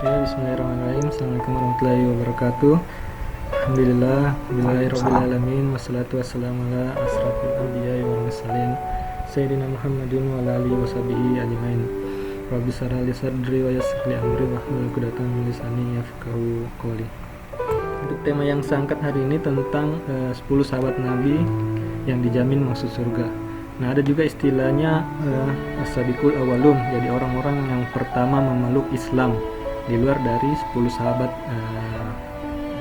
Ya, bismillahirrahmanirrahim. Assalamualaikum warahmatullahi wabarakatuh. Alhamdulillah, Bismillahirrahmanirrahim. Wassalatu wassalamu ala asrafil anbiya'i wal mursalin Sayyidina Muhammadin wa ala alihi wa sahbihi ajmain. Rabbi shrah li sadri wa yassir li amri wahlul 'uqdatam min lisani yafqahu qawli. Untuk tema yang saya angkat hari ini tentang 10 sahabat Nabi yang dijamin masuk surga. Nah, ada juga istilahnya as-sabiqul awwalun, jadi orang-orang yang pertama memeluk Islam di luar dari 10 sahabat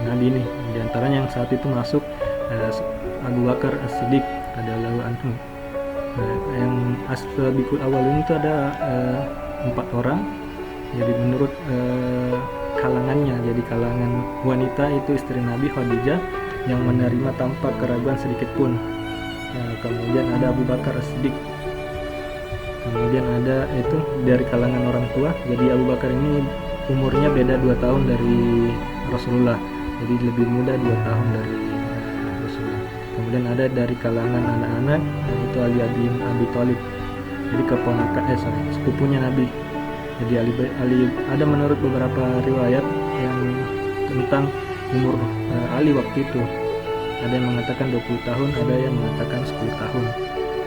Nabi ini. Di antaranya yang saat itu masuk Abu Bakar As-Siddiq radhiyallahu anhu. Yang as-sabiqul awwalun itu ada 4 orang. Jadi menurut kalangannya, jadi kalangan wanita itu istri Nabi Khadijah yang menerima tanpa keraguan sedikit pun. Kemudian ada Abu Bakar As-Siddiq. Kemudian ada itu dari kalangan orang tua. Jadi Abu Bakar ini umurnya beda 2 tahun dari Rasulullah. Jadi lebih muda 2 tahun dari Rasulullah. Kemudian ada dari kalangan anak-anak, itu Ali bin Abi Thalib. Jadi keponakan sepupunya Nabi. Jadi Ali ada menurut beberapa riwayat yang tentang umur Ali waktu itu. Ada yang mengatakan 20 tahun, ada yang mengatakan 10 tahun.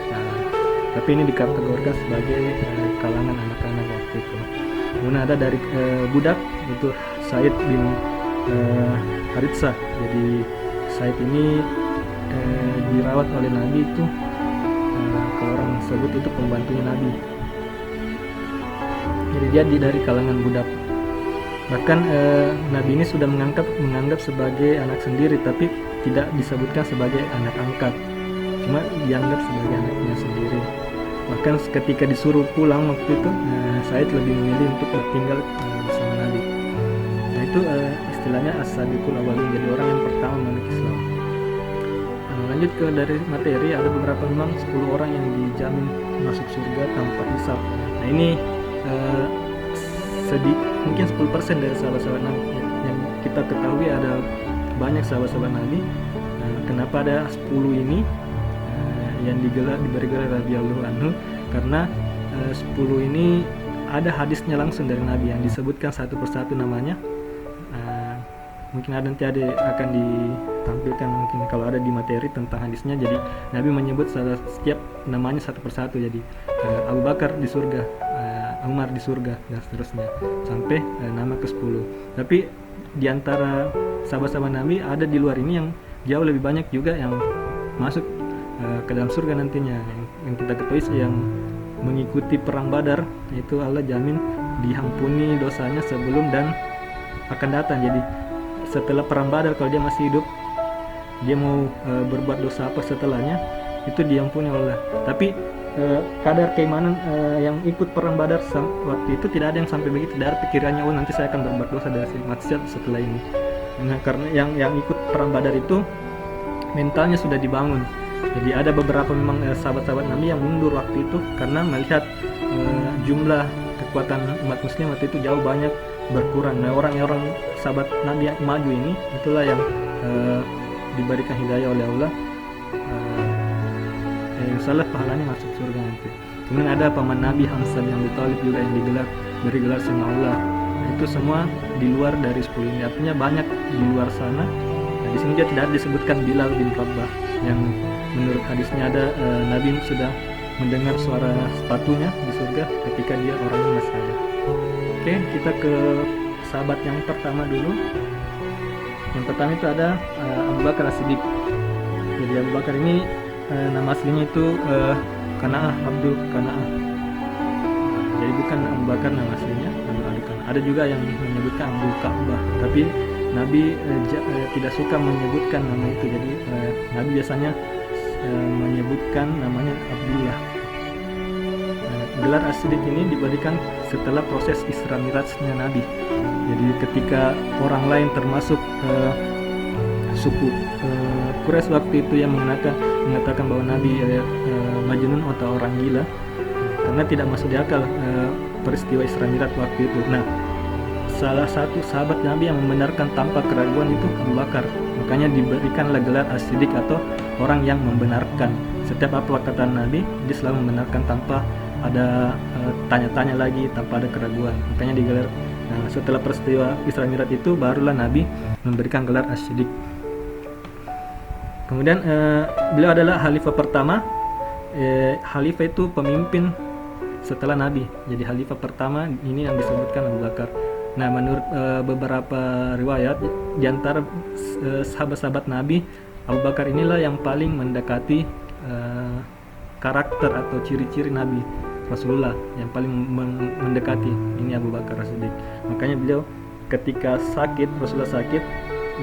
Nah, tapi ini dikategorikan sebagai kalangan anak-anak waktu itu. Kemudian ada dari budak, itu Said bin Haritsah. Jadi Said ini dirawat oleh Nabi itu, kalau orang sebut itu pembantunya Nabi. Jadi dia dari kalangan budak. Bahkan Nabi ini sudah menganggap sebagai anak sendiri, tapi tidak disebutkan sebagai anak angkat, cuma dianggap sebagai anaknya sendiri. Bahkan ketika disuruh pulang waktu itu, Said lebih memilih untuk tinggal bersama Nabi. Nah, itu istilahnya as-sabiqul awwalun, jadi orang yang pertama memeluk Islam. Lanjut ke dari materi, ada beberapa memang 10 orang yang dijamin masuk surga tanpa hisab. Nah, ini mungkin 10% dari sahabat-sahabat Nabi yang kita ketahui. Ada banyak sahabat-sahabat Nabi. Kenapa ada 10 ini yang diberi gelar radhiyallahu anhu? Karena 10 ini ada hadisnya langsung dari Nabi yang disebutkan satu persatu namanya. Mungkin nanti akan ditampilkan mungkin kalau ada di materi tentang hadisnya. Jadi Nabi menyebut setiap namanya satu persatu. Jadi Abu Bakar di surga, Umar di surga, dan seterusnya sampai nama ke-10. Tapi di antara sahabat-sahabat Nabi ada di luar ini yang jauh lebih banyak juga yang masuk ke dalam surga nantinya. Yang kita ketahui yang mengikuti perang Badar, itu Allah jamin diampuni dosanya sebelum dan akan datang. Jadi setelah perang Badar, kalau dia masih hidup, dia mau berbuat dosa apa setelahnya, itu diampuni Allah. Tapi kadar keimanan yang ikut perang Badar waktu itu tidak ada yang sampai begitu, tidak ada pikirannya nanti saya akan berbuat dosa dari maksiat setelah ini. Nah, karena yang ikut perang Badar itu mentalnya sudah dibangun. Jadi ada beberapa memang sahabat-sahabat Nabi yang mundur waktu itu karena melihat jumlah kekuatan umat muslim waktu itu jauh banyak berkurang. Nah, orang-orang sahabat Nabi yang maju ini itulah yang diberikan hidayah oleh Allah. Insyaallah pahalanya masuk surga nanti. Kemudian ada paman Nabi Hamzah bin Abi Thalib juga yang beri gelar sama Allah. Nah, itu semua di luar dari 10 ini. Artinya banyak di luar sana. Nah, di sini dia tidak disebutkan Bilal bin Rabah yang menurut hadisnya ada Nabi sudah mendengar suara sepatunya di surga ketika dia orangnya masih ada. Oke, kita ke sahabat yang pertama dulu. Yang pertama itu ada Abu Bakar As-Siddiq. Jadi Abu Bakar ini nama aslinya itu Kana'ah, Abdul Kana'ah. Jadi bukan Abu Bakar nama aslinya, ada juga yang menyebutkan Abdul Ka'bah, tapi Nabi tidak suka menyebutkan nama itu. Jadi Nabi biasanya menyebutkan namanya Abdullah. Gelar As-Siddiq ini diberikan setelah proses Isra Mirajnya Nabi. Jadi ketika orang lain termasuk suku Quraisy waktu itu yang mengatakan bahwa Nabi Majnun atau orang gila karena tidak masuk di akal peristiwa Isra Miraj waktu itu. Nah, salah satu sahabat Nabi yang membenarkan tanpa keraguan itu Abu Bakar. Makanya diberikanlah gelar As-Siddiq atau orang yang membenarkan. Setiap apa kata Nabi, dia selalu membenarkan tanpa ada tanya-tanya lagi, tanpa ada keraguan. Makanya digelar Nah, setelah peristiwa Isra Mi'raj itu barulah Nabi memberikan gelar As-Siddiq. Kemudian beliau adalah khalifah pertama. Khalifah itu pemimpin setelah Nabi. Jadi khalifah pertama ini yang disebutkan Abu Bakar. Nah, menurut beberapa riwayat di antara sahabat-sahabat Nabi, Abu Bakar inilah yang paling mendekati karakter atau ciri-ciri Nabi Rasulullah, yang paling mendekati ini Abu Bakar As-Siddiq. Makanya beliau ketika sakit, Rasulullah sakit,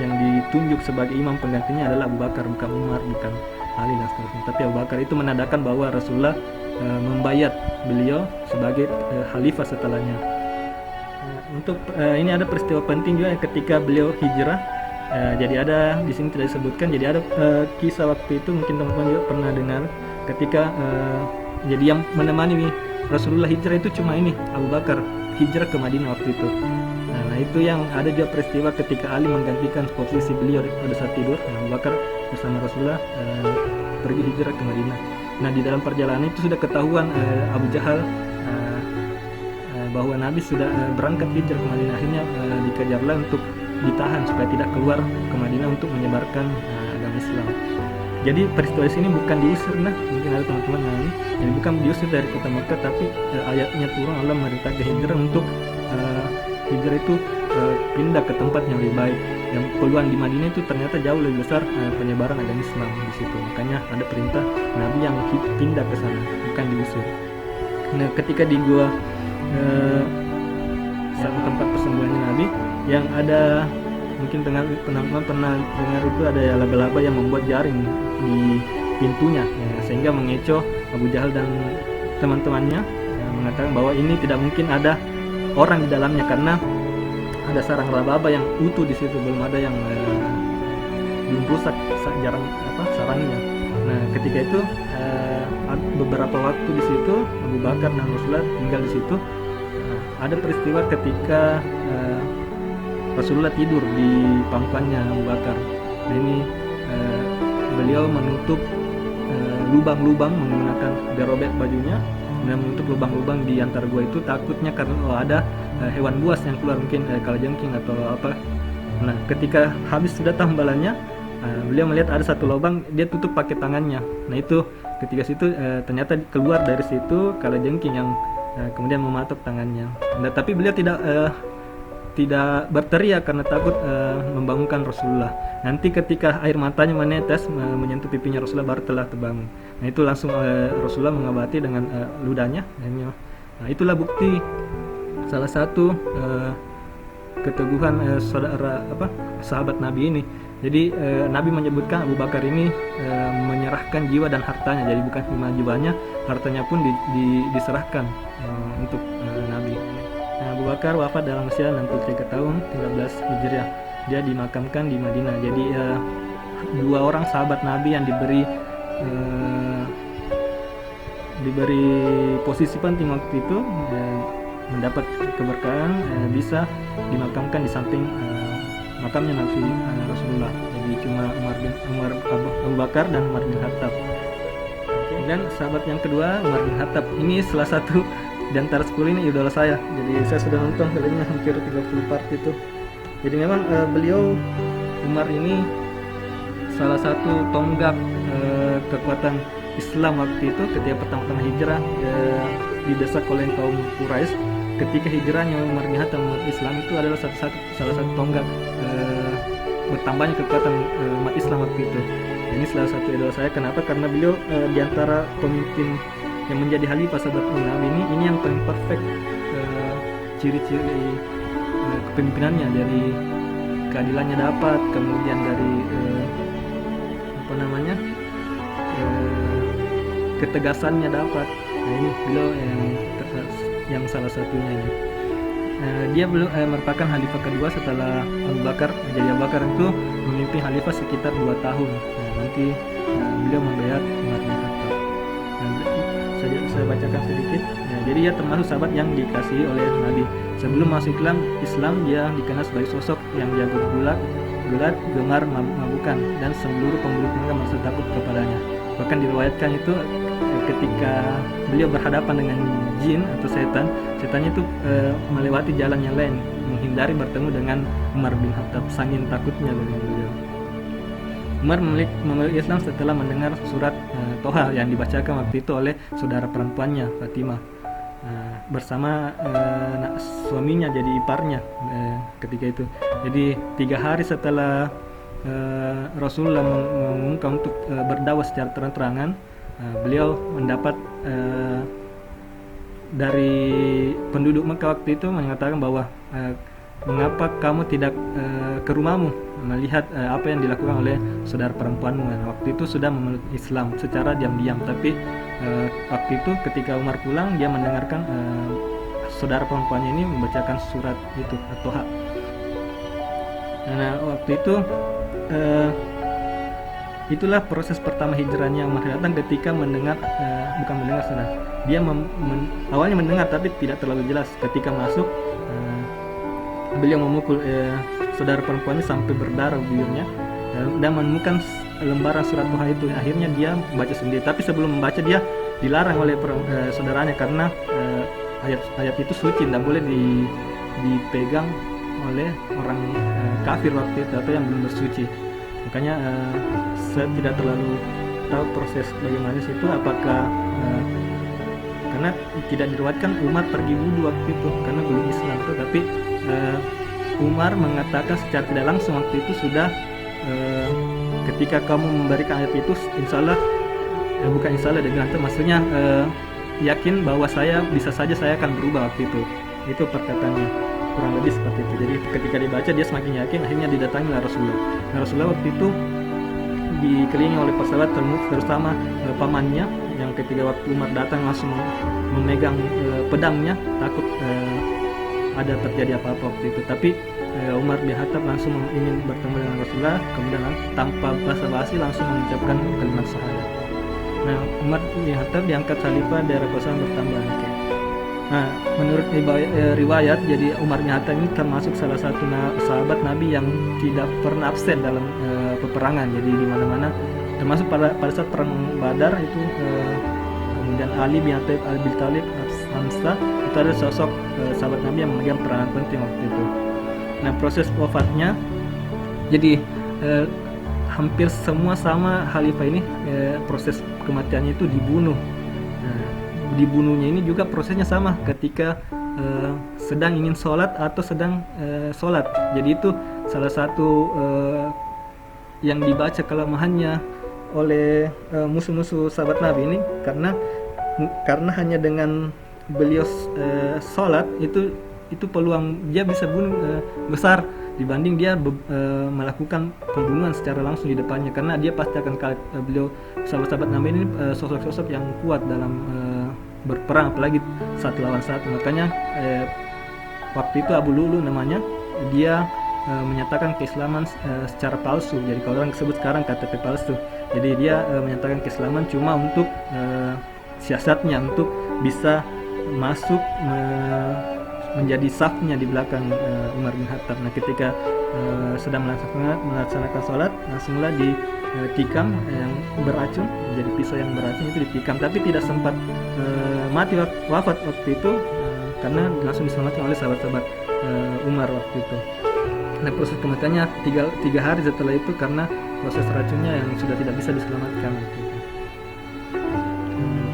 yang ditunjuk sebagai imam penggantinya adalah Abu Bakar, bukan Umar, bukan Ali dan seterusnya. Tapi Abu Bakar itu menandakan bahwa Rasulullah membayat beliau sebagai khalifah setelahnya. Untuk ini ada peristiwa penting juga ketika beliau hijrah. Jadi ada di sini tidak disebutkan. Jadi ada kisah waktu itu, mungkin teman-teman juga pernah dengar, ketika jadi yang menemani Rasulullah hijrah itu cuma ini Abu Bakar hijrah ke Madinah waktu itu. Nah, itu yang ada juga peristiwa ketika Ali menggantikan posisi beliau pada saat tidur. Abu Bakar bersama Rasulullah pergi hijrah ke Madinah. Nah, di dalam perjalanan itu sudah ketahuan Abu Jahal bahwa Nabi sudah berangkat hijrah ke Madinah. Akhirnya dikejarlah untuk ditahan supaya tidak keluar ke Madinah untuk menyebarkan agama Islam. Jadi peristiwa di sini bukan diusir, nah mungkin ada teman-teman yang ini, jadi bukan diusir dari kota Makkah, tapi ayatnya turun Allah memerintahkan hijrah untuk hijrah itu pindah ke tempat yang lebih baik. Yang peluang di Madinah itu ternyata jauh lebih besar penyebaran agama Islam di situ. Makanya ada perintah Nabi yang pindah ke sana, bukan diusir. Nah, ketika di gua tempat persembunyian Nabi yang ada, mungkin teman-teman pernah dengar itu ada ya laba-laba yang membuat jaring di pintunya, sehingga mengecoh Abu Jahal dan teman-temannya, mengatakan bahwa ini tidak mungkin ada orang di dalamnya karena ada sarang laba-laba yang utuh di situ, belum ada yang belum rusak sarangnya. Nah, ketika itu beberapa waktu di situ Abu Bakar dan Rasulullah tinggal di situ. Ada peristiwa ketika Rasulullah tidur di pangkuannya Abu Bakar. Nah, ini beliau menutup lubang-lubang menggunakan garobek bajunya dan menutup lubang-lubang di antara gua itu, takutnya karena ada hewan buas yang keluar, mungkin kalajengking atau apa. Nah, ketika habis sudah tambalannya, beliau melihat ada satu lubang, dia tutup pakai tangannya. Nah, itu ketika situ ternyata keluar dari situ kalajengking yang kemudian mematuk tangannya. Nah, tapi beliau tidak berteriak karena takut membangunkan Rasulullah. Nanti ketika air matanya menetes menyentuh pipinya Rasulullah baru telah terbangun. Nah, itu langsung Rasulullah mengobati dengan ludahnya. Nah, itulah bukti salah satu keteguhan sahabat Nabi ini. Jadi Nabi menyebutkan Abu Bakar ini menyerahkan jiwa dan hartanya. Jadi bukan cuma jiwanya, hartanya pun diserahkan untuk Nabi. Nah, Abu Bakar wafat dalam usia 63 tahun 13 Hijriah. Dia dimakamkan di Madinah. Jadi dua orang sahabat Nabi yang diberi posisi penting waktu itu, mendapat keberkahan, bisa dimakamkan di samping makamnya Nabi Rasulullah. Jadi cuma Abu Bakar dan Umar bin Khattab. Dan sahabat yang kedua Umar bin Khattab. Ini salah satu di antara 10 ini idola saya. Jadi saya sudah nonton filmnya hampir 30 part itu. Jadi memang beliau Umar ini salah satu tonggak kekuatan Islam waktu itu ketika pertama-tama hijrah, didesak oleh kaum Quraisy. Ketika hijrahnya Umar bin Khattab Islam itu adalah salah satu tonggak bertambahnya kekuatan umat Islam waktu itu. Ini salah satu idola saya. Kenapa? Karena beliau di antara pemimpin yang menjadi khalifah sahabat Nabi ini yang paling perfect ciri-ciri kepemimpinannya. Dari keadilannya dapat, kemudian dari ketegasannya dapat. Nah, ini beliau yang salah satunya ini. Dia merupakan khalifah kedua setelah Abu Bakar. Jadi Abu Bakar itu memimpin khalifah sekitar 2 tahun. Nanti beliau membayar Umar bin Khattab. Saya bacakan sedikit. Jadi dia termasuk sahabat yang dikasihi oleh Nabi. Sebelum masuk Islam dia dikenal sebagai sosok yang jago gulat, gemar mabukan, dan seluruh penduduk mereka merasa takut kepadanya. Bahkan diriwayatkan itu ketika beliau berhadapan dengan jin atau setannya itu melewati jalan yang lain, menghindari bertemu dengan Umar bin Khattab, saking takutnya dengan beliau. Umar memeluk Islam setelah mendengar surat Toha yang dibacakan waktu itu oleh saudara perempuannya Fatimah bersama suaminya jadi iparnya ketika itu. Jadi 3 hari setelah Rasulullah mengumumkan untuk berdakwah secara terang-terangan, beliau mendapat dari penduduk Mekah waktu itu mengatakan bahwa mengapa kamu tidak ke rumahmu melihat apa yang dilakukan oleh saudara perempuanmu. Waktu itu sudah memeluk Islam secara diam-diam, tapi waktu itu ketika Umar pulang, dia mendengarkan saudara perempuannya ini membacakan surat itu atau hak. Nah, waktu itu itulah proses pertama hijrahnya Umar bin Khattab ketika mendengar, bukan mendengar salah, dia awalnya mendengar tapi tidak terlalu jelas. Ketika masuk, beliau memukul saudara perempuannya sampai berdarah bibirnya dan menemukan lembaran surat Toha itu. Akhirnya dia membaca sendiri, tapi sebelum membaca dia dilarang oleh saudaranya karena ayat itu suci, tidak boleh dipegang oleh orang kafir waktu itu atau yang belum bersuci. Makanya saya tidak terlalu tahu proses bagaimana itu, apakah karena tidak diriwayatkan Umar pergi wudhu waktu itu karena belum Islam itu, tapi Umar mengatakan secara tidak langsung waktu itu sudah ketika kamu memberikan ayat itu, insyaallah bukan insyaallah dia bilang itu maksudnya yakin bahwa saya bisa saja saya akan berubah waktu itu perkataannya, kurang lebih seperti itu. Jadi ketika dibaca dia semakin yakin, akhirnya didatangi oleh Rasulullah. Nah, Rasulullah waktu itu dikelilingi oleh para sahabat terutama pamannya, yang ketika waktu Umar datang langsung memegang pedangnya, takut ada terjadi apa-apa waktu itu. Tapi Umar bin Khattab langsung ingin bertemu dengan Rasulullah, kemudian tanpa basa-basi langsung mengucapkan kalimat syahadat. Nah, Umar bin Khattab diangkat khalifah, daerah kekuasaan bertambah. Nah, menurut riwayat, jadi Umar bin Khattab ini termasuk salah satu sahabat Nabi yang tidak pernah absen dalam peperangan. Jadi di mana-mana, termasuk pada saat perang Badar itu, kemudian Ali bin Abi Thalib, Hamzah, itu ada sosok sahabat Nabi yang memegang peranan penting waktu itu. Nah, proses wafatnya, jadi hampir semua sama khalifah ini proses kematiannya itu dibunuh. Dibunuhnya ini juga prosesnya sama ketika sedang ingin sholat atau sedang sholat. Jadi itu salah satu yang dibaca kelemahannya oleh musuh-musuh sahabat Nabi ini, karena hanya dengan beliau sholat itu peluang dia bisa bunuh besar dibanding dia melakukan pembunuhan secara langsung di depannya, karena dia pasti akan kalah. Beliau sahabat-sahabat Nabi ini sosok-sosok yang kuat dalam berperang, apalagi satu lawan satu. Makanya waktu itu Abu Lulu namanya, dia menyatakan keislaman secara palsu. Jadi kalau orang sebut sekarang KTP palsu. Jadi dia menyatakan keislaman cuma untuk siasatnya, untuk bisa masuk menjadi safnya di belakang Umar bin Khattab. Nah, ketika sedang melaksanakan sholat, langsunglah ditikam yang beracun, jadi pisau yang beracun itu ditikam, tapi tidak sempat mati wafat waktu itu karena langsung diselamatkan oleh sahabat-sahabat Umar waktu itu. Nah, proses kematiannya 3 hari setelah itu karena proses racunnya yang sudah tidak bisa diselamatkan waktu itu.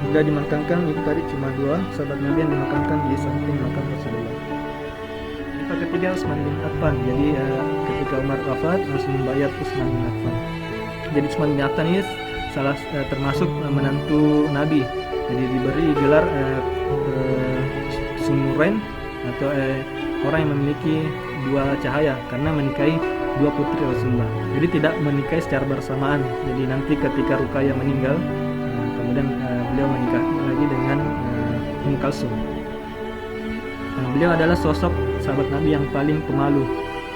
Sudah dimakamkan, itu tadi cuma 2 sahabat Nabi yang dimakamkan di samping makam Rasulullah. Yang ketiga Utsman bin Affan. Jadi ketika Umar wafat langsung membayar Utsman bin Affan. Jadi Utsman bin Affan ini termasuk menantu Nabi. Jadi diberi gelar Sumurain atau orang yang memiliki 2 cahaya karena menikahi 2 putri Rasulullah. Jadi tidak menikahi secara bersamaan. Jadi nanti ketika Ruqayyah meninggal, kemudian beliau menikah lagi dengan Ummu Kalsum. Nah, beliau adalah sosok sahabat Nabi yang paling pemalu.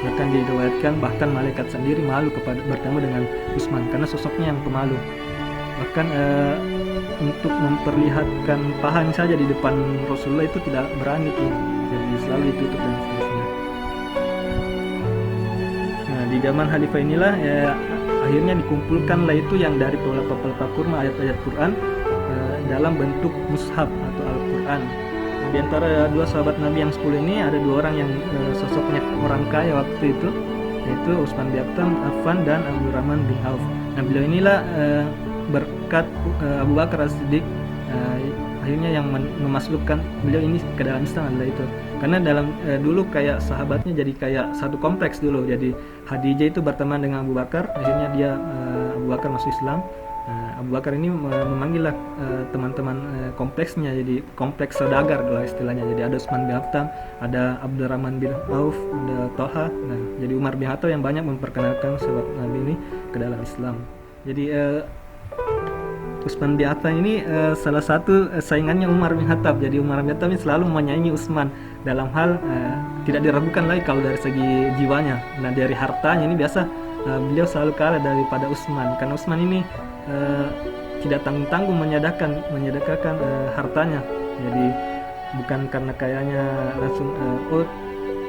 Bahkan diriwayatkan bahkan malaikat sendiri malu bertemu dengan Utsman karena sosoknya yang pemalu. Bahkan untuk memperlihatkan pahanya saja di depan Rasulullah itu tidak berani tuh. Jadi selalu ditutup dan seterusnya. Nah, di zaman khalifah inilah akhirnya dikumpulkanlah itu yang dari pelepah kurma ayat-ayat Quran dalam bentuk mushaf atau Al-Quran. di antara dua sahabat Nabi yang 10 ini ada dua orang yang sosoknya orang kaya waktu itu, yaitu Utsman bin Affan dan Abdurrahman bin Auf. Nah, beliau inilah berkat Abu Bakar As-Siddiq akhirnya yang memasukkan beliau ini ke dalam Islam adalah itu. Karena dalam dulu kayak sahabatnya jadi kayak satu kompleks dulu. Jadi Khadijah itu berteman dengan Abu Bakar, akhirnya dia Abu Bakar masuk Islam. Abu Bakar ini memanggil teman-teman kompleksnya, jadi kompleks saudagar lah istilahnya. Jadi ada Utsman bin Affan, ada Abdurrahman bin Auf, ada Thalha. Nah, jadi Umar bin Khattab yang banyak memperkenalkan sahabat Nabi ini ke dalam Islam. Jadi Utsman bin Affan ini salah satu saingannya Umar bin Khattab. Jadi Umar bin Khattab ini selalu menyaingi Utsman dalam hal tidak diragukan lagi kalau dari segi jiwanya. Nah, dari hartanya ini biasa beliau selalu kalah daripada Utsman, karena Utsman ini tidak tanggung-tanggung menyedekahkan hartanya. Jadi bukan karena kayanya langsung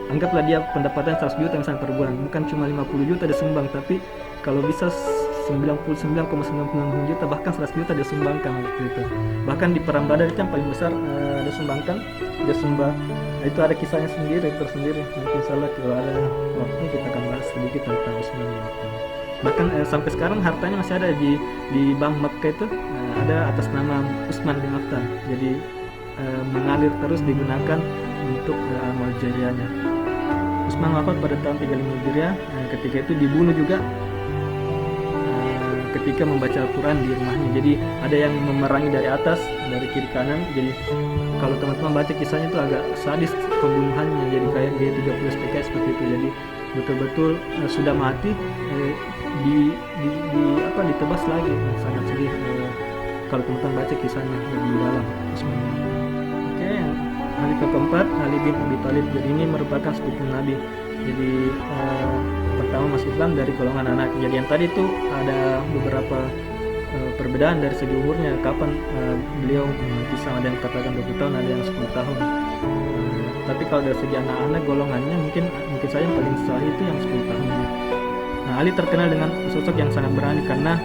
anggaplah dia pendapatan 100 juta misalnya per bulan, bukan cuma 50 juta dia sumbang, tapi kalau bisa 99,99 juta bahkan 100 juta dia sumbangkan waktu itu. Bahkan di perang Badar itu yang paling besar dia sumbangkan, dia sumbang. Nah, itu ada kisahnya sendiri tersendiri. Nanti insyaallah kalau ada waktu kita akan bahas sedikit tentang Utsman bin Affan. Bahkan sampai sekarang hartanya masih ada di Bank Makkah itu, ada atas nama Utsman bin Affan. Jadi mengalir terus digunakan untuk amal jariahnya. Utsman wafat pada tahun 35 Hijriah. Ketika itu dibunuh juga ketika membaca Al-Quran di rumahnya. Jadi ada yang memerangi dari atas, dari kiri kanan. Jadi kalau teman-teman baca kisahnya itu agak sadis pembunuhannya, jadi kayak G30 SPK seperti itu. Jadi betul-betul sudah mati ditebas lagi. Sangat sedih kalau teman-teman baca kisahnya lebih dalam. Oke, yang khalifah keempat Ali bin Abi Thalib. Jadi ini merupakan sepupu Nabi. Jadi pertama masuk Islam dari golongan anak. Jadi yang tadi itu ada beberapa perbedaan dari segi umurnya, kapan beliau bisa, ada yang katakan 20 tahun, ada yang 10 tahun. Tapi kalau dari segi anak-anak golongannya mungkin saja yang paling sahih itu yang 10 tahunnya. Nah, Ali terkenal dengan sosok yang sangat berani karena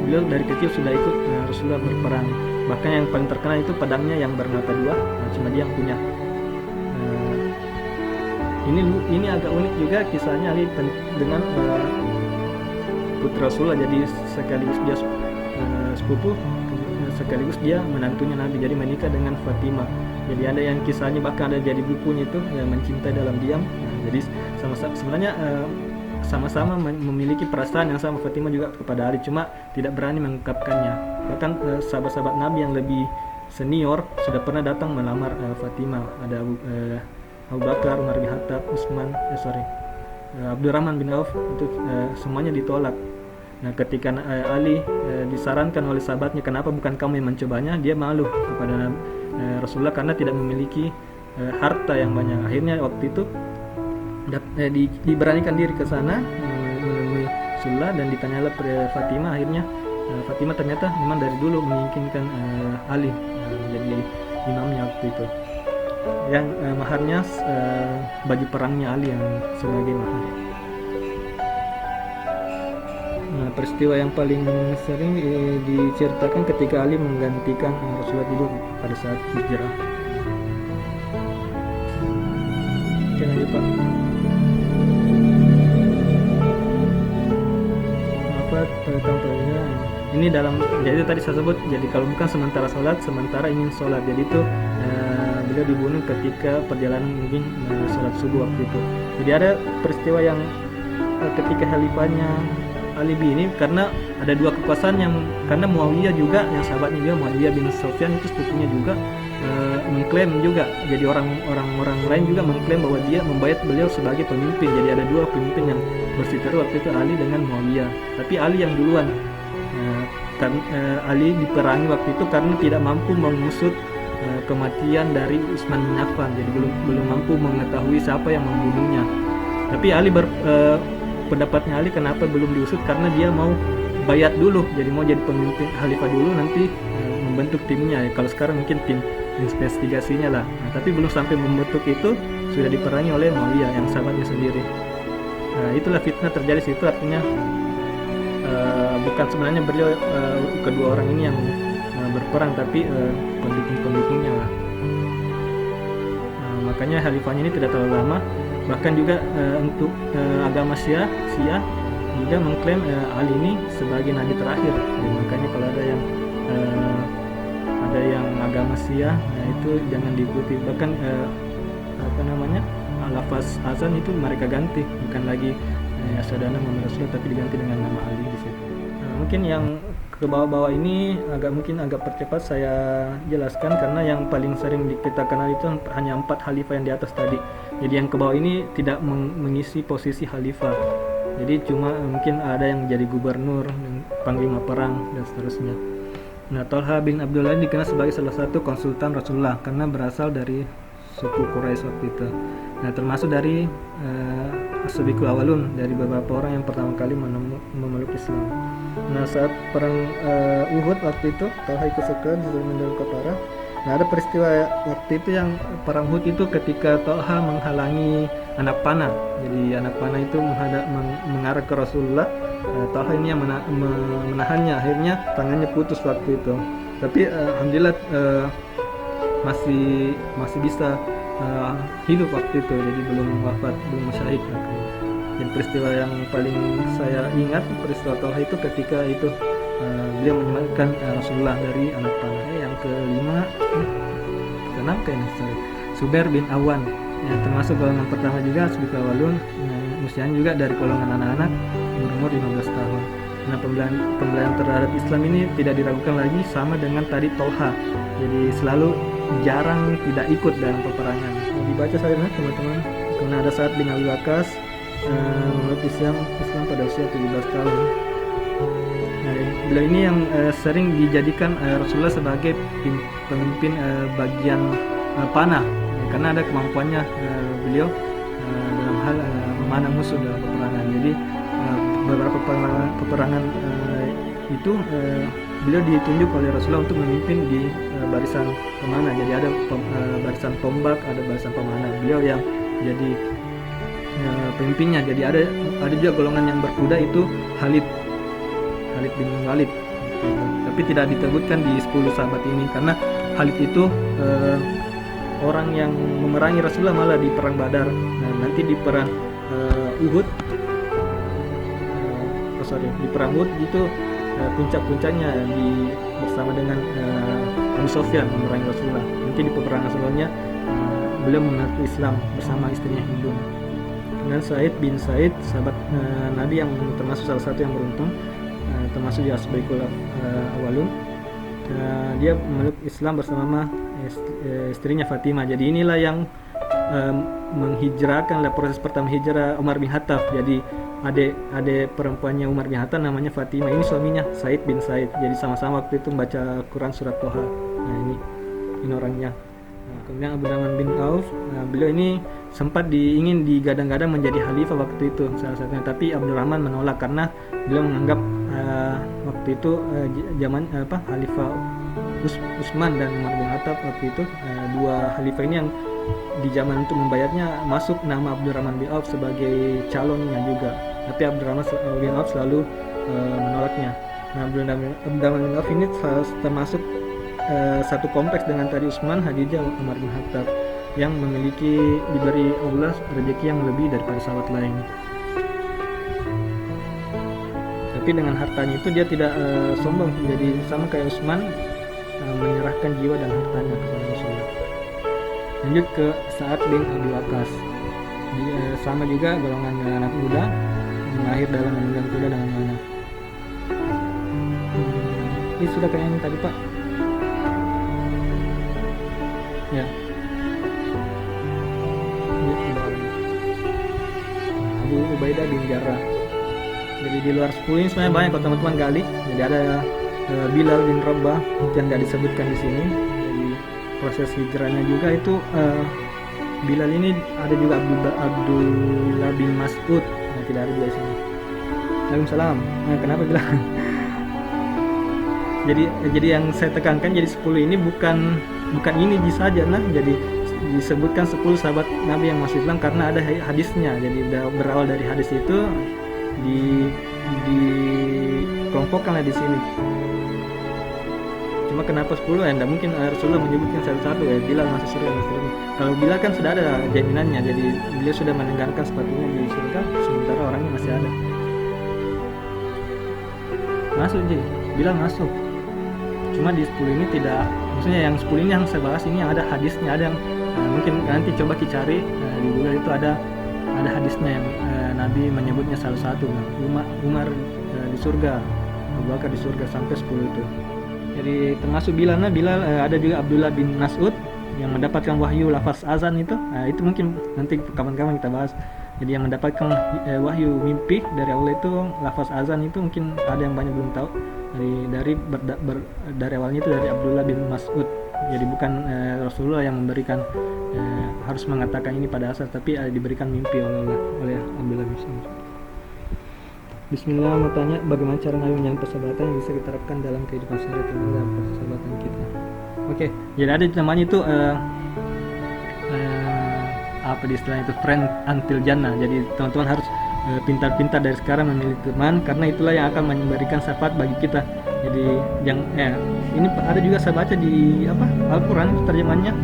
beliau dari kecil sudah ikut Rasulullah berperang. Bahkan yang paling terkenal itu pedangnya yang bermata dua, cuma dia yang punya. Ini agak unik juga kisahnya Ali dengan putra Rasulullah. Jadi sekaligus dia sepupu, sekaligus dia menantunya Nabi. Jadi menikah dengan Fatimah. Jadi ada yang kisahnya bahkan ada jadi bukunya itu mencintai dalam diam. Jadi sebenarnya sama-sama memiliki perasaan yang sama, Fatimah juga kepada Ali, cuma tidak berani mengungkapkannya. Bahkan sahabat-sahabat Nabi yang lebih senior sudah pernah datang melamar Fatimah. Ada Abu Bakar, Umar bin Khattab, Abdurrahman bin Auf, itu semuanya ditolak. Nah, ketika Ali disarankan oleh sahabatnya, kenapa bukan kamu yang mencobanya, dia malu kepada Rasulullah karena tidak memiliki harta yang banyak. Akhirnya waktu itu diberanikan diri ke sana menemui Rasulullah dan ditanyalah Fatimah. Akhirnya Fatimah ternyata memang dari dulu menginginkan Ali jadi imamnya waktu itu. Yang maharnya baju perangnya Ali yang sebagai mahar. Nah, peristiwa yang paling sering diceritakan ketika Ali menggantikan Rasulullah tidur pada saat hijrah. Oke, lanjut Pak. Contohnya ini dalam, jadi tadi saya sebut, jadi kalau bukan sementara sholat, sementara ingin sholat. Jadi itu beliau dibunuh ketika perjalanan mungkin sholat subuh waktu itu. Jadi ada peristiwa yang ketika khalifahnya Ali bin ini, karena ada dua kekuasaan yang, karena Muawiyah juga yang sahabatnya juga, Muawiyah bin Sufyan itu sepupunya juga mengklaim juga, jadi orang lain juga mengklaim bahwa dia membayat beliau sebagai pemimpin. Jadi ada dua pemimpin yang berseteru waktu itu, Ali dengan Muawiyah. Tapi Ali yang duluan, Ali diperangi waktu itu karena tidak mampu mengusut kematian dari Utsman bin Affan. Jadi belum mampu mengetahui siapa yang membunuhnya. Tapi Ali pendapatnya Ali kenapa belum diusut, karena dia mau bayat dulu, jadi mau jadi pemimpin khalifah dulu, nanti membentuk timnya. Kalau sekarang mungkin tim investigasinya lah. Nah, tapi belum sampai membentuk itu sudah diperangi oleh Muawiyah yang sahabatnya sendiri. Itulah fitnah terjadi situ. Artinya bukan sebenarnya beliau kedua orang ini yang berperang, tapi pendukung-pendukungnya lah. makanya khalifahnya ini tidak terlalu lama. Bahkan juga untuk agama Syiah juga mengklaim Ali ini sebagai nabi terakhir. Jadi, makanya kalau ada yang agama Syiah, itu jangan diikuti. Bahkan lafaz azan itu mereka ganti, bukan lagi asyhadu anna Muhammadar Rasulullah, tapi diganti dengan nama Ali di situ. Mungkin yang ke bawah-bawah ini agak percepat saya jelaskan, karena yang paling sering kita kenal itu hanya 4 khalifah yang di atas tadi. Jadi yang ke bawah ini tidak mengisi posisi khalifah. Jadi cuma mungkin ada yang jadi gubernur, panglima perang, dan seterusnya. Nah, Thalha bin Abdullah dikenal sebagai salah satu konsultan Rasulullah karena berasal dari suku Quraisy waktu itu. Nah, termasuk dari as-sabiqul awalun, dari beberapa orang yang pertama kali memeluk Islam. Nah, saat perang Uhud waktu itu, Thalha ikut serta disuruh menjadi kepala. Nah, ada peristiwa waktu itu yang perang Uhud itu ketika Thalha menghalangi anak panah. Jadi anak panah itu mengarah ke Rasulullah. Thalha ini yang menahannya. Akhirnya tangannya putus waktu itu. Tapi alhamdulillah masih bisa hidup waktu itu. Jadi belum wafat, belum syahid. Dan peristiwa yang paling saya ingat, peristiwa Thalha itu ketika itu beliau menyelamatkan Rasulullah dari anak panah. Yang keenam Zubair bin Awan, termasuk golongan pertama juga Sabiqul Awwalun. Usianya juga dari golongan anak-anak berumur 15 tahun. Nah, pembelajaran terhadap Islam ini tidak diragukan lagi, sama dengan tadi Thalha. Jadi selalu jarang tidak ikut dalam peperangan. Dibaca saja teman-teman. Kemudian ada Sa'ad bin Abi Waqqas, memeluk Islam pada usia 17 tahun. Beliau ini yang sering dijadikan Rasulullah sebagai pemimpin bagian panah, karena ada kemampuannya beliau dalam hal memanah musuh dalam peperangan. Jadi beberapa peperangan itu beliau ditunjuk oleh Rasulullah untuk memimpin di barisan pemanah. Jadi ada barisan tombak, ada barisan pemanah. Beliau yang jadi pemimpinnya. Jadi ada juga golongan yang berkuda, itu Khalid bin Walid. Tapi tidak disebutkan di 10 sahabat ini, karena Khalid itu orang yang memerangi Rasulullah malah di perang Badar. Nah, nanti di perang Uhud, di perang Uhud itu puncak-puncaknya bersama dengan Abu Sufyan memerangi Rasulullah. Nanti di peperangan sebelumnya beliau mengaku Islam bersama istrinya Hindu. Dan Said bin Said, sahabat Nabi yang termasuk salah satu yang beruntung, termasuk juga Sabiqul Awwalun. Dia memeluk Islam bersama istrinya Fatimah. Jadi inilah yang menghijrahkan proses pertama hijrah Umar bin Khattab. Jadi adik perempuannya Umar bin Khattab namanya Fatimah. Ini suaminya Said bin Said. Jadi sama-sama waktu itu membaca Quran surat Thaha. Nah, ini orangnya. Kemudian Abdurrahman bin Auf, beliau ini sempat ingin digadang-gadang menjadi khalifah waktu itu salah satunya, tapi Abdurrahman menolak karena beliau menganggap waktu itu zaman Khalifah Utsman dan Umar bin Khattab waktu itu, dua khalifah ini yang di zaman itu membayarnya masuk nama Abdurrahman bin Auf sebagai calonnya juga, tapi Abdurrahman bin Auf selalu menolaknya. Nah, Abdurrahman bin Auf ini termasuk satu kompleks dengan tadi Utsman, Khadijah, Umar bin Khattab, yang diberi Allah rezeki yang lebih daripada sahabat lain. Tapi dengan hartanya itu dia tidak sombong, jadi sama kayak Utsman, menyerahkan jiwa dan hartanya kepada Rasulullah. Lanjut ke Sa'ad bin Abi Waqqas, sama juga golongan anak muda, lahir dalam menunggang kuda dengan mana. Ini sudah kayak yang tadi Pak. Ya. Abu Ubaidah bin Jarrah. Jadi di luar 10 ini sebenarnya banyak kalau teman-teman gali. Jadi ada Bilal bin Rabah yang nggak disebutkan di sini. Jadi proses hijrahnya juga itu Bilal ini ada juga Abdullah bin Mas'ud. Nah, tidak ada di sini. Waalaikumsalam. Nah, kenapa bilang? Jadi yang saya tekankan, jadi 10 ini bukan ini saja, nah, jadi disebutkan 10 sahabat Nabi yang masuk Islam karena ada hadisnya. Jadi berawal dari hadis itu dikelompokkanlah di sini. Cuma kenapa 10? Ya tidak mungkin Rasulullah menyebutkan satu-satu ya, Bilal masuk surga, masuk surga. Kalau Bilal kan sudah ada jaminannya, jadi beliau sudah meninggalkan sepatunya di surga, sementara orangnya masih ada. Masuk Ji, Bilal masuk. Cuma di 10 ini tidak, maksudnya yang 10 ini yang saya bahas ini yang ada hadisnya, ada yang mungkin nanti coba cari di Google itu ada hadisnya yang Nabi menyebutnya salah satu, Umar di surga, Abu Bakar di surga, sampai 10 itu. Jadi termasuk Bilal ada juga Abdullah bin Mas'ud yang mendapatkan wahyu lafaz azan itu. Itu mungkin nanti kapan-kapan kita bahas. Jadi yang mendapatkan wahyu mimpi dari Allah itu lafaz azan itu mungkin ada yang banyak belum tahu. Dari awalnya itu dari Abdullah bin Mas'ud. Jadi bukan Rasulullah yang memberikan harus mengatakan ini pada asal, tapi diberikan mimpi oleh Abdullah bin Mas'ud. Bismillah, mau tanya bagaimana cara Nabi menjalin persahabatan yang bisa diterapkan dalam kehidupan sehari-hari dalam persahabatan kita. Oke, jadi ada namanya itu apa di istilahnya itu friend until jannah. Jadi teman-teman harus pintar-pintar dari sekarang memilih teman, karena itulah yang akan memberikan syafaat bagi kita. Jadi ini ada juga saya baca di Al-Quran terjemahannya.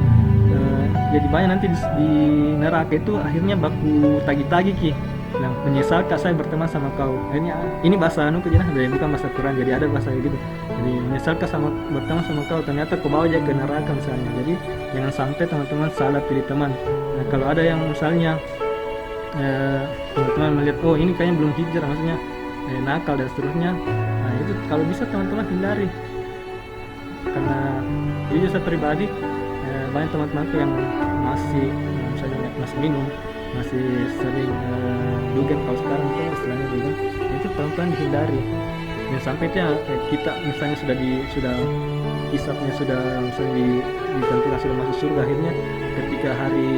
Jadi banyak nanti di neraka itu akhirnya baku tagi-tagi ki. Nah, menyesalkan saya berteman sama kau. Ini bahasa bukan bahasa Quran. Jadi ada bahasa gitu. Jadi menyesalkan berteman sama kau, ternyata kau bawa aja ke neraka misalnya. Jadi jangan sampai teman-teman salah pilih teman. Nah, kalau ada yang misalnya teman-teman melihat ini kayaknya belum hijrah, maksudnya nakal dan seterusnya. Nah, itu kalau bisa teman-teman hindari. Karena jujur saya pribadi banyak teman-temanku yang masih minum, masih sering dugem, kalau sekarang itu istilahnya dugem, itu pelan-pelan dihindari. Dan sampai kita misalnya sudah hisapnya sudah misalnya ditentukan sudah masuk surga, akhirnya ketika hari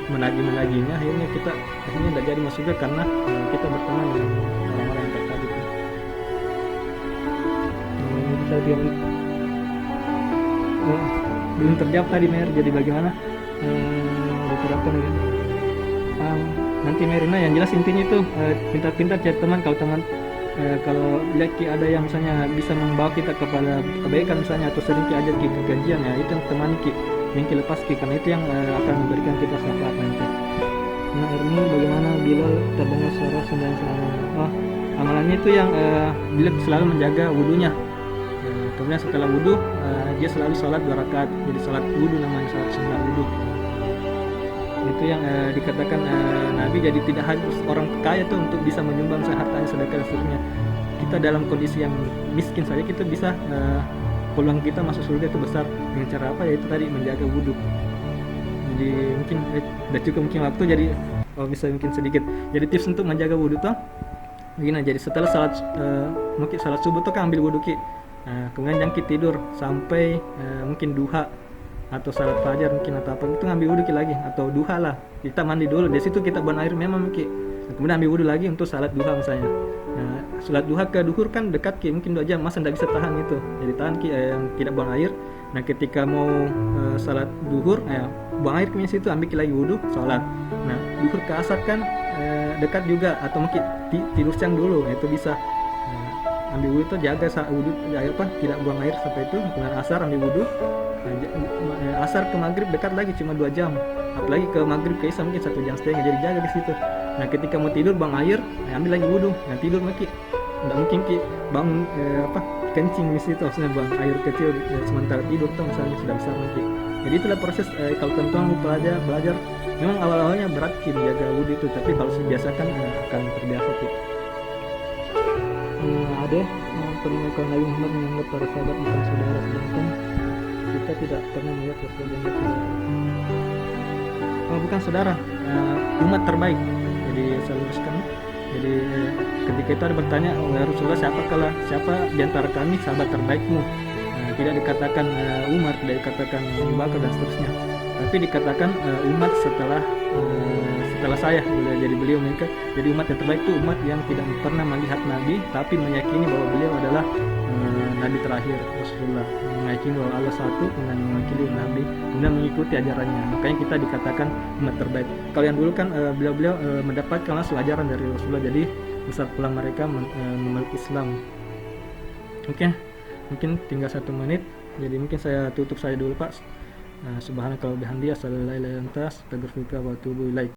menagihnya akhirnya kita tidak jadi masuk surga karena kita berteman dengan orang-orang yang terkait itu. Bisa belum terjawab tadi Mer, jadi bagaimana diterapkan gitu. Nanti Merina yang jelas intinya itu pintar-pintar cari teman. Kalau lihat ada yang misalnya bisa membawa kita kepada kebaikan misalnya, atau sering ajak kita kajian, ya itu yang temani yang lepas karena itu yang akan memberikan kita syafaat nanti. Nah Ermi, bagaimana Bilal terdengar suara sembahyang selama? Amalannya itu yang Bilal selalu menjaga wudunya. Kemudian setelah wudu dia selalu sholat 2 rakaat. Jadi sholat wudu namanya, sholat sunnah wudu. Itu yang dikatakan Nabi, jadi tidak harus orang kaya tuh untuk bisa menyumbang hartanya, sedekah dan seterusnya. Kita dalam kondisi yang miskin saja kita bisa peluang kita masuk surga itu besar. Dengan cara apa? Yaitu tadi menjaga wudu. Jadi mungkin udah cukup mungkin waktu, jadi bisa mungkin sedikit. Jadi tips untuk menjaga wudu tuh begini. Jadi setelah mungkin salat subuh tuh kan ambil wudu ki. Kemudian jangkit tidur sampai mungkin duha atau salat fajar mungkin atau apa, itu ngambil wudhu lagi, atau duha lah, kita mandi dulu, di situ kita buang air memang mungkin, kemudian ambil wudhu lagi untuk salat duha misalnya. Salat duha ke duhur kan dekat ki, mungkin 2 jam, masa tidak bisa tahan itu, jadi tahan ki yang tidak buang air. Nah ketika mau salat duhur, buang air ke situ, ambil lagi wudhu, salat. Nah duhur ke asar kan dekat juga, atau mungkin tidur siang dulu, itu bisa. Ambil wudhu itu jaga wudhu, tidak buang air sampai itu. Kemudian asar ambil wudhu. Asar ke maghrib dekat lagi, cuma 2 jam. Apalagi ke maghrib ke isya mungkin 1,5 jam, jadi jaga di situ. Nah ketika mau tidur buang air, ambil lagi wudhu. Nah tidur maki, tidak mungkin ki bangun kencing di situ, maksudnya buang air kecil sementara tidur tuh misalnya sudah besar maki. Jadi itulah proses kalau teman-teman mau belajar, memang awal-awalnya berat ki menjaga wudhu itu, tapi kalau dibiasakan akan terbiasa ki. Ada pernyataan Nabi Muhammad menganggap para sahabat bukan saudara, sedangkan kita tidak pernah melihat Rasulullah saudara. Bukan saudara, umat terbaik. Jadi saya luruskan. Jadi ketika itu ada bertanya, Rasulullah siapa di antara kami sahabat terbaikmu? Tidak dikatakan Umar, tidak dikatakan Abu Bakar dan seterusnya, tapi dikatakan umat setelah saya. Jadi beliau mereka, jadi umat yang terbaik itu umat yang tidak pernah melihat Nabi, tapi meyakini bahwa beliau adalah Nabi terakhir, Rasulullah, meyakini bahwa Allah satu, kemudian mewakili Nabi, kemudian mengikuti ajarannya. Makanya kita dikatakan umat terbaik. Kalau yang dulu kan beliau mendapatkan langsung ajaran dari Rasulullah, jadi besar pulang mereka memeluk Islam. Oke. mungkin tinggal 1 menit, jadi mungkin saya tutup saya dulu Pak. Subhanakallahumma wa bihamdika asyhadu an la ilaha illa anta astaghfiruka wa atubu ilaik.